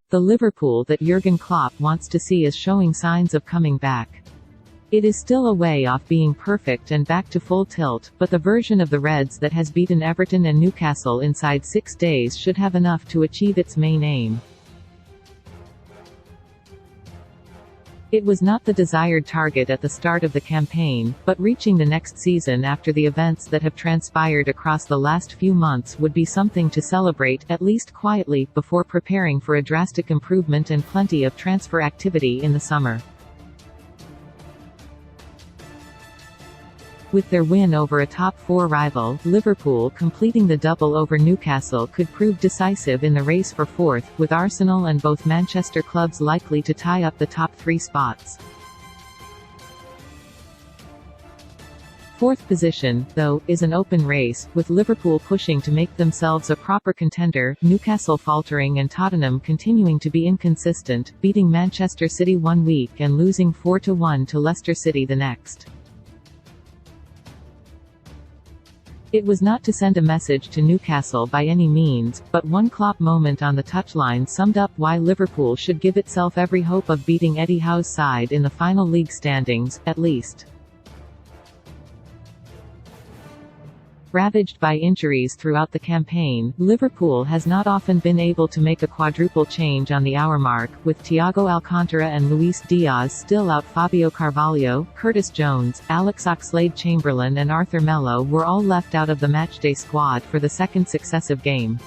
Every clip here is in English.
The Liverpool that Jurgen Klopp wants to see is showing signs of coming back. It is still a way off being perfect and back to full tilt, but the version of the Reds that has beaten Everton and Newcastle inside 6 days should have enough to achieve its main aim. It was not the desired target at the start of the campaign, but reaching the next season after the events that have transpired across the last few months would be something to celebrate, at least quietly, before preparing for a drastic improvement and plenty of transfer activity in the summer. With their win over a top-4 rival, Liverpool completing the double over Newcastle could prove decisive in the race for fourth, with Arsenal and both Manchester clubs likely to tie up the top 3 spots. Fourth position, though, is an open race, with Liverpool pushing to make themselves a proper contender, Newcastle faltering and Tottenham continuing to be inconsistent, beating Manchester City one week and losing 4-1 to Leicester City the next. It was not to send a message to Newcastle by any means, but one Klopp moment on the touchline summed up why Liverpool should give itself every hope of beating Eddie Howe's side in the final league standings, at least. Ravaged by injuries throughout the campaign, Liverpool has not often been able to make a quadruple change on the hour mark, with Thiago Alcantara and Luis Diaz still out. Fabio Carvalho, Curtis Jones, Alex Oxlade-Chamberlain and Arthur Melo were all left out of the matchday squad for the second successive game.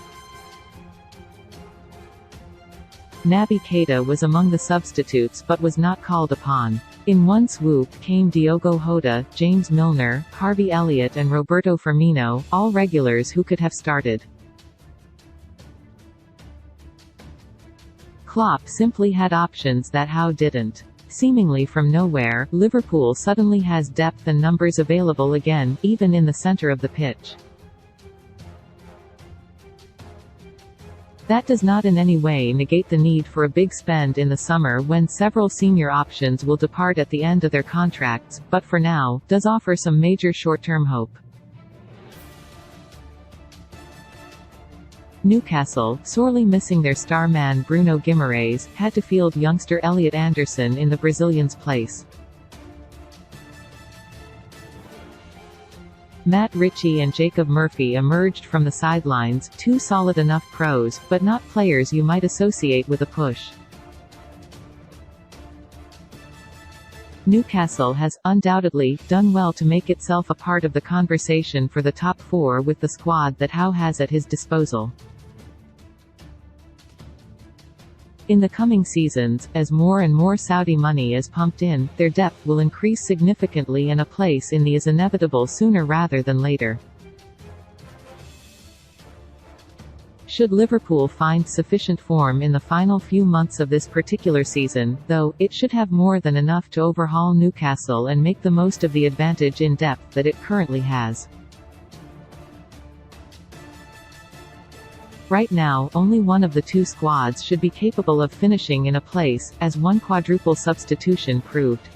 Naby Keita was among the substitutes but was not called upon. In one swoop came Diogo Jota, James Milner, Harvey Elliott and Roberto Firmino, all regulars who could have started. Klopp simply had options that Howe didn't. Seemingly from nowhere, Liverpool suddenly has depth and numbers available again, even in the center of the pitch. That does not in any way negate the need for a big spend in the summer when several senior options will depart at the end of their contracts, but for now, does offer some major short-term hope. Newcastle, sorely missing their star man Bruno Guimaraes, had to field youngster Elliot Anderson in the Brazilian's place. Matt Ritchie and Jacob Murphy emerged from the sidelines, 2 solid enough pros, but not players you might associate with a push. Newcastle has, undoubtedly, done well to make itself a part of the conversation for the top 4 with the squad that Howe has at his disposal. In the coming seasons, as more and more Saudi money is pumped in, their depth will increase significantly and a place in the is inevitable sooner rather than later. Should Liverpool find sufficient form in the final few months of this particular season, though, it should have more than enough to overhaul Newcastle and make the most of the advantage in depth that it currently has. Right now, only one of the 2 squads should be capable of finishing in a place, as one quadruple substitution proved.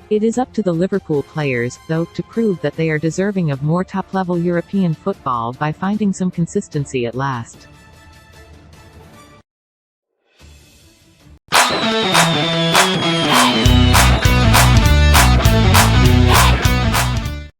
It is up to the Liverpool players, though, to prove that they are deserving of more top-level European football by finding some consistency at last.